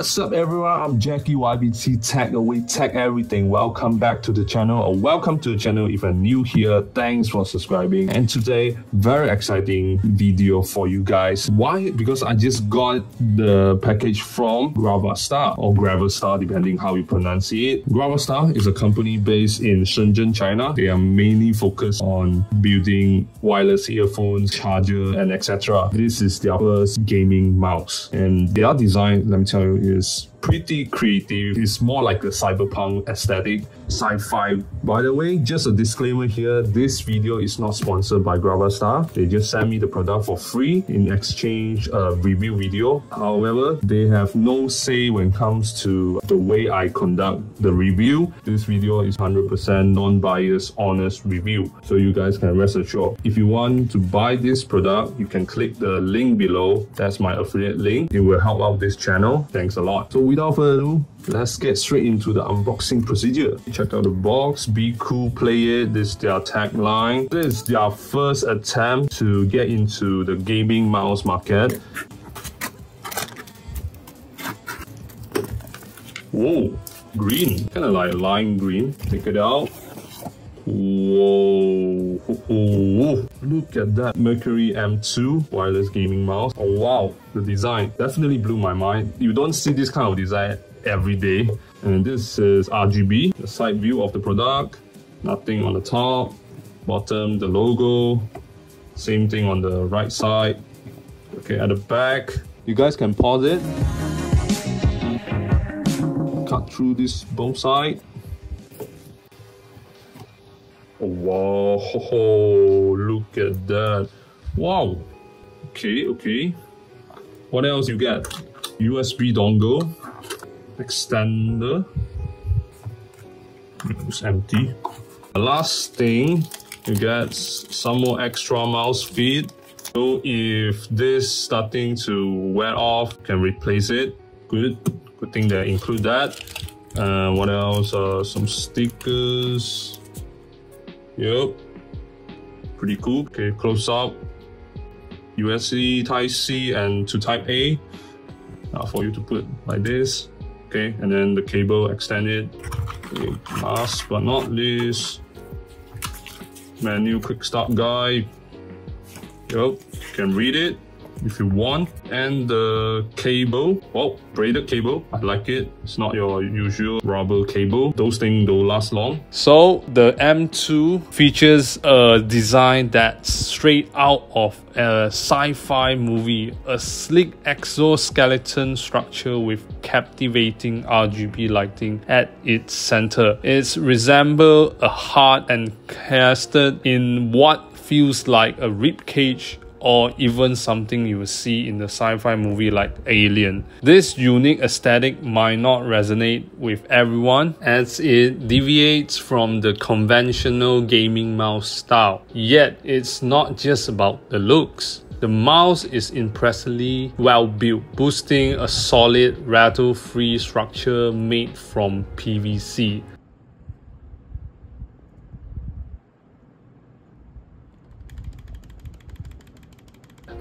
What's up everyone, I'm Jackie YBT Tech Away Tech Everything. Welcome back to the channel, or welcome to the channel if you're new here. Thanks for subscribing. And today, very exciting video for you guys. Why? Because I just got the package from GravaStar or GravaStar depending how you pronounce it. GravaStar is a company based in Shenzhen, China. They are mainly focused on building wireless earphones, charger, and etc. This is their first gaming mouse, and their design, let me tell you, is pretty creative. It's more like a cyberpunk aesthetic, sci-fi. By the way, just a disclaimer here, this video is not sponsored by GravaStar. They just sent me the product for free in exchange a review video. However, they have no say when it comes to the way I conduct the review. This video is 100% non-biased, honest review, so you guys can rest assured. If you want to buy this product, you can click the link below. That's my affiliate link. It will help out this channel. Thanks a lot. So without further ado, let's get straight into the unboxing procedure. Check out the box, be cool, play it. This is their tagline. This is their first attempt to get into the gaming mouse market. Whoa, green, kind of like lime green. Take it out. Whoa, look at that Mercury M2 wireless gaming mouse. Oh wow, the design definitely blew my mind. You don't see this kind of design every day. And this is RGB, the side view of the product. Nothing on the top, bottom, the logo. Same thing on the right side. Okay, at the back, you guys can pause it. Cut through this both sides. Wow, look at that. Wow. Okay. What else you get? USB dongle, extender. It's empty. The last thing, you get some more extra mouse feet. So if this starting to wear off, you can replace it. Good thing they include that. What else? Some stickers. Yep, pretty cool. Okay, close up. USB Type-C and to Type-A. For you to put like this. Okay, and then the cable extended. Okay, last but not least, menu quick start guide. Yep, you can read it if you want. And the cable, well, braided cable, I like it. It's not your usual rubber cable. Those things don't last long. So the M2 features a design that's straight out of a sci-fi movie. A sleek exoskeleton structure with captivating RGB lighting at its center. It resembles a heart encasted in what feels like a rib cage, or even something you will see in the sci-fi movie like Alien. This unique aesthetic might not resonate with everyone, as it deviates from the conventional gaming mouse style. Yet, it's not just about the looks. The mouse is impressively well built, boasting a solid rattle-free structure made from PVC.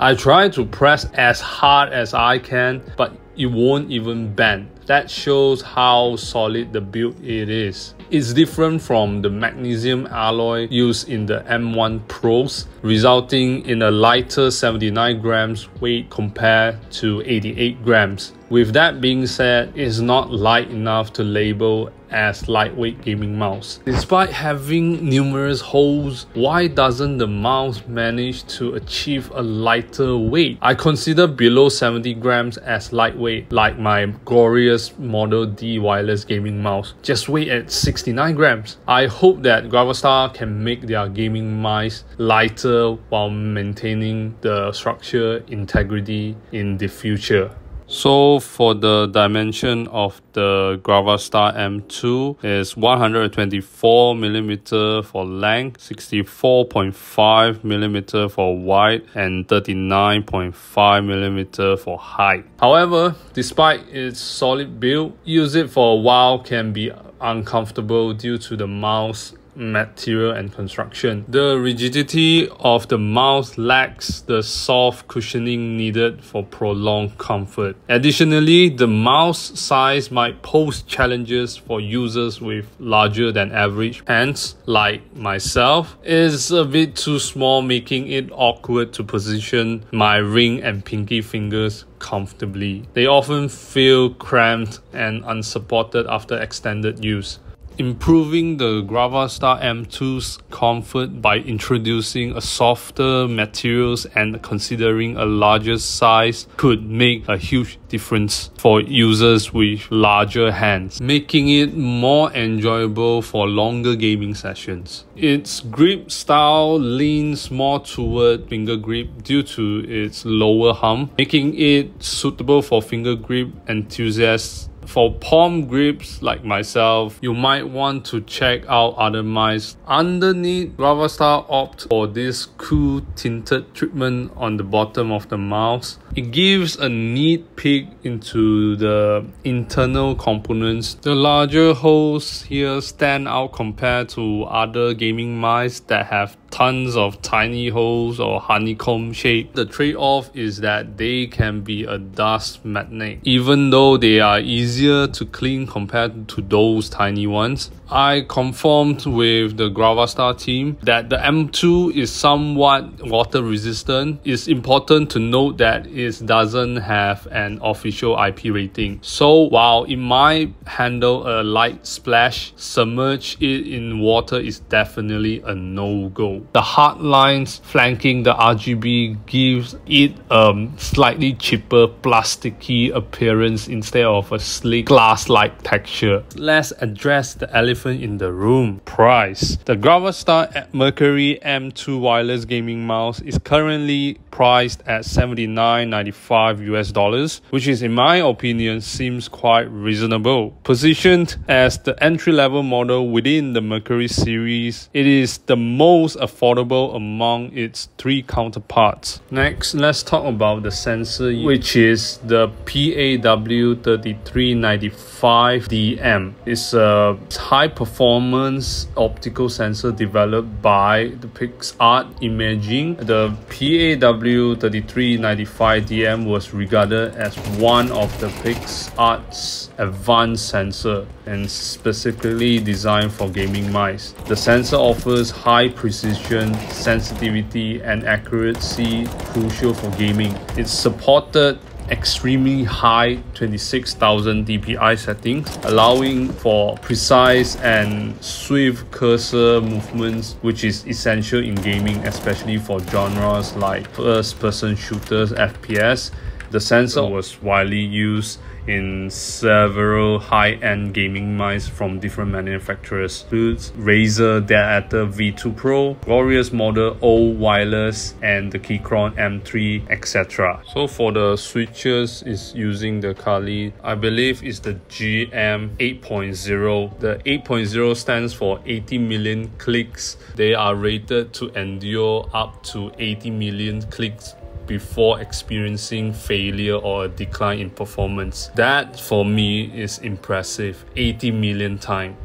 I try to press as hard as I can, but it won't even bend. That shows how solid the build it is. It's different from the magnesium alloy used in the M1 Pros, resulting in a lighter 79 grams weight compared to 88 grams. With that being said, it's not light enough to label as lightweight gaming mouse. Despite having numerous holes, why doesn't the mouse manage to achieve a lighter weight? I consider below 70 grams as lightweight, like my glorious Model D wireless gaming mouse, just weighed at 69 grams. I hope that GravaStar can make their gaming mice lighter while maintaining the structure integrity in the future. So for the dimension of the GravaStar M2 is 124mm for length, 64.5mm for wide, and 39.5mm for height. However, despite its solid build, use it for a while can be uncomfortable due to the mouse material and construction. The rigidity of the mouse lacks the soft cushioning needed for prolonged comfort. Additionally, the mouse size might pose challenges for users with larger than average hands like myself. It's a bit too small, making it awkward to position my ring and pinky fingers comfortably. They often feel cramped and unsupported after extended use. Improving the GravaStar M2's comfort by introducing a softer materials and considering a larger size could make a huge difference for users with larger hands, making it more enjoyable for longer gaming sessions. Its grip style leans more toward finger grip due to its lower hump, making it suitable for finger grip enthusiasts. For palm grips like myself, you might want to check out other mice. Underneath, GravaStar opts for this cool tinted treatment on the bottom of the mouse. It gives a neat peek into the internal components. The larger holes here stand out compared to other gaming mice that have tons of tiny holes or honeycomb shape. The trade-off is that they can be a dust magnet, even though they are easier to clean compared to those tiny ones. I confirmed with the GravaStar team that the M2 is somewhat water resistant. It's important to note that it doesn't have an official IP rating. So while it might handle a light splash, submerge it in water is definitely a no-go. The hard lines flanking the RGB gives it a slightly cheaper plasticky appearance instead of a sleek glass-like texture. Let's address the elephant in the room: price. The GravaStar Mercury M2 wireless gaming mouse is currently priced at $79.95 which is, in my opinion, seems quite reasonable. Positioned as the entry-level model within the Mercury series, it is the most affordable among its three counterparts. Next, let's talk about the sensor, which is the PAW3395DM. It's a high-performance optical sensor developed by the PixArt Imaging. The PAW3395DM was regarded as one of the PixArt's advanced sensor and specifically designed for gaming mice. The sensor offers high precision, sensitivity, and accuracy crucial for gaming. It's supported extremely high 26,000 dpi settings, allowing for precise and swift cursor movements, which is essential in gaming, especially for genres like first-person shooters, FPS. The sensor was widely used in several high-end gaming mice from different manufacturers, includes Razer Data V2 Pro, Glorious Model O Wireless, and the Keychron M3, etc. So for the switches, is using the Kali, I believe is the GM 8.0. The 8.0 stands for 80 million clicks. They are rated to endure up to 80 million clicks before experiencing failure or a decline in performance. That for me is impressive. 80 million times.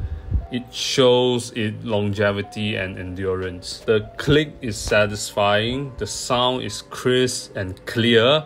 It shows its longevity and endurance. The click is satisfying, the sound is crisp and clear.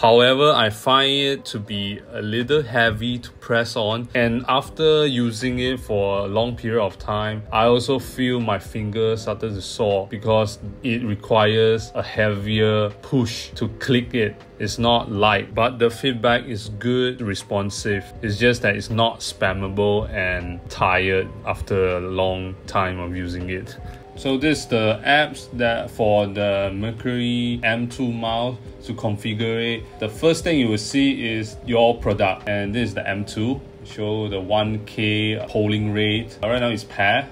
However, I find it to be a little heavy to press on, and after using it for a long period of time, I also feel my fingers started to sore because it requires a heavier push to click it. It's not light, but the feedback is good, responsive. It's just that it's not spammable and tired after a long time of using it. So this is the apps that for the Mercury M2 mouse to configure it. The first thing you will see is your product, and this is the M2. show the 1K polling rate. Right now it's pair.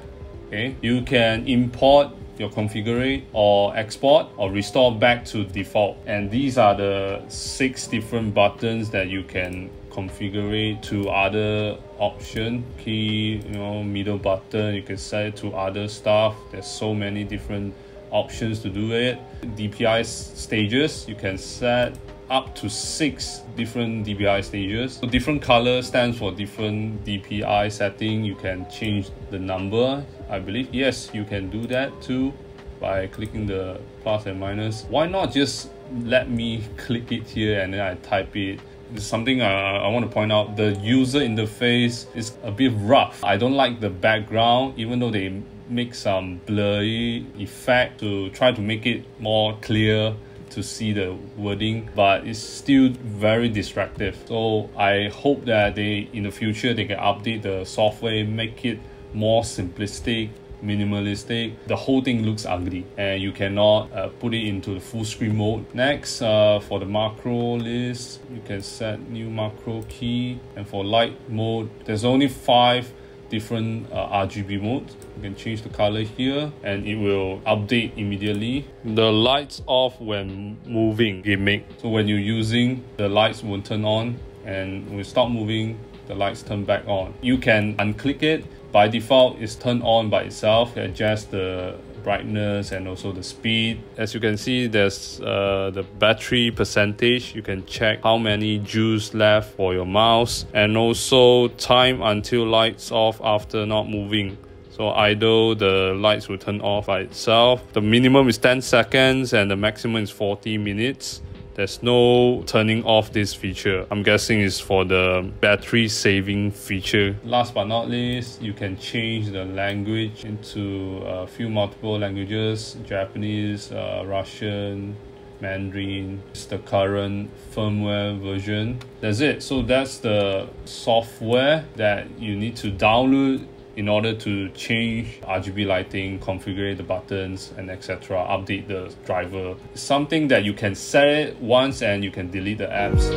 Okay, you can import your configure or export or restore back to default, and these are the 6 different buttons that you can configure to other option. Key, middle button, you can set it to other stuff. There's so many different options to do it. DPI stages, you can set up to 6 different DPI stages. So different color stands for different DPI setting. You can change the number, I believe. Yes, you can do that too by clicking the plus and minus. Why not just let me click it here and then I type it? This is something I want to point out. The user interface is a bit rough. I don't like the background, even though they make some blurry effect to try to make it more clear to see the wording, but it's still very distractive. So I hope that in the future they can update the software, make it more simplistic, minimalistic. The whole thing looks ugly and you cannot put it into the full screen mode. Next, for the macro list, you can set new macro key, and for light mode, there's only 5 different RGB modes. You can change the color here and it will update immediately. The lights off when moving gimmick. So when you're using, the lights won't turn on, and when you stop moving, the lights turn back on. You can unclick it. By default, it's turned on by itself. Adjust the brightness and also the speed. As you can see, there's the battery percentage. You can check how many joules left for your mouse, and also time until lights off after not moving. So idle, the lights will turn off by itself. The minimum is 10 seconds and the maximum is 40 minutes. There's no turning off this feature. I'm guessing it's for the battery saving feature. Last but not least, you can change the language into a few multiple languages: Japanese, Russian, Mandarin. It's the current firmware version. That's it. So that's the software that you need to download in order to change RGB lighting, configure the buttons, and etc. Update the driver. It's something that you can set it once and you can delete the apps.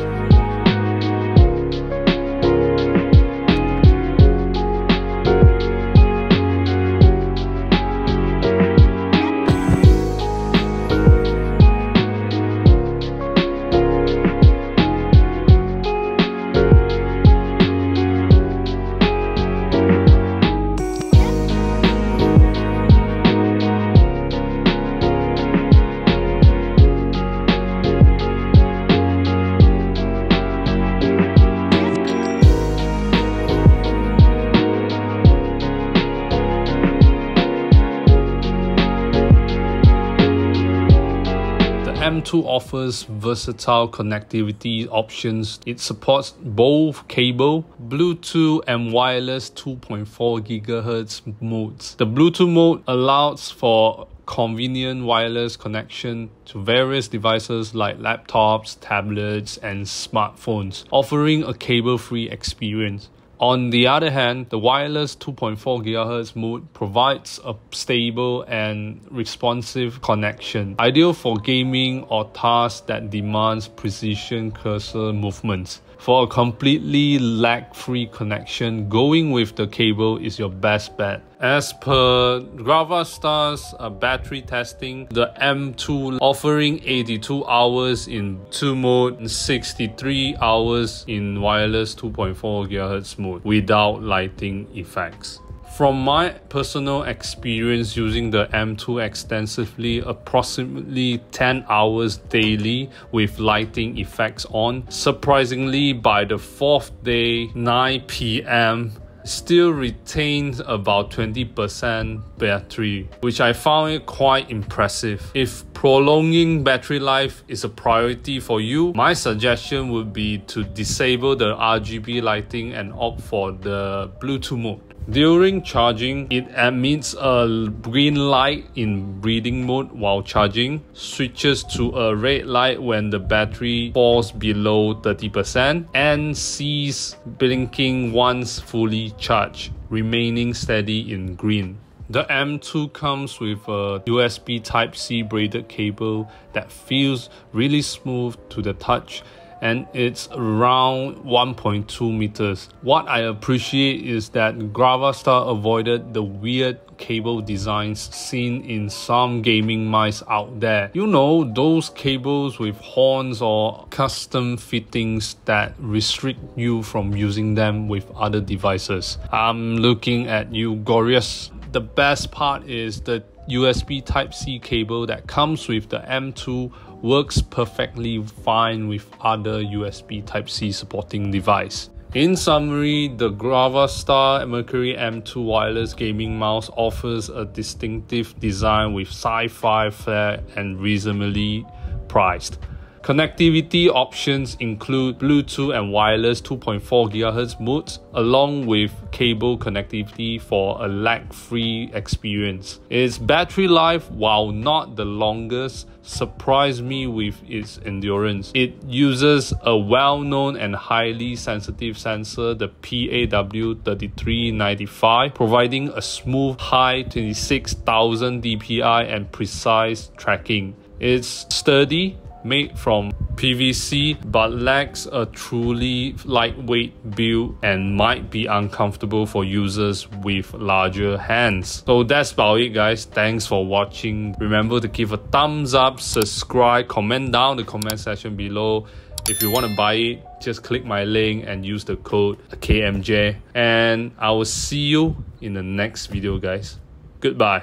M2 offers versatile connectivity options. It supports both cable, Bluetooth and wireless 2.4 GHz modes. The Bluetooth mode allows for convenient wireless connection to various devices like laptops, tablets, and smartphones, offering a cable-free experience. On the other hand, the wireless 2.4 GHz mode provides a stable and responsive connection, ideal for gaming or tasks that demands precision cursor movements. For a completely lag-free connection, going with the cable is your best bet. As per GravaStar's battery testing, the M2 offering 82 hours in Bluetooth mode and 63 hours in wireless 2.4 GHz mode without lighting effects. From my personal experience using the M2 extensively, approximately 10 hours daily with lighting effects on, surprisingly by the 4th day, 9 PM, still retains about 20% battery, which I found it quite impressive. If prolonging battery life is a priority for you, my suggestion would be to disable the RGB lighting and opt for the Bluetooth mode. During charging, it emits a green light in breathing mode while charging, switches to a red light when the battery falls below 30%, and ceases blinking once fully charged, remaining steady in green. The M2 comes with a USB Type-C braided cable that feels really smooth to the touch and it's around 1.2 meters. What I appreciate is that GravaStar avoided the weird cable designs seen in some gaming mice out there. You know, those cables with horns or custom fittings that restrict you from using them with other devices. I'm looking at you, Glorious. The best part is the USB Type-C cable that comes with the M2 works perfectly fine with other USB Type-C supporting device. In summary, the GravaStar Mercury M2 wireless gaming mouse offers a distinctive design with sci-fi flair and reasonably priced. Connectivity options include Bluetooth and wireless 2.4 GHz modes, along with cable connectivity for a lag-free experience. Its battery life, while not the longest, surprised me with its endurance. It uses a well-known and highly sensitive sensor, the PAW3395, providing a smooth high 26,000 dpi and precise tracking. It's sturdy, made from PVC, but lacks a truly lightweight build and might be uncomfortable for users with larger hands. So that's about it, guys. Thanks for watching. Remember to give a thumbs up, subscribe, comment down the comment section below. If you want to buy it, just click my link and use the code KMJ. And I will see you in the next video, guys. Goodbye.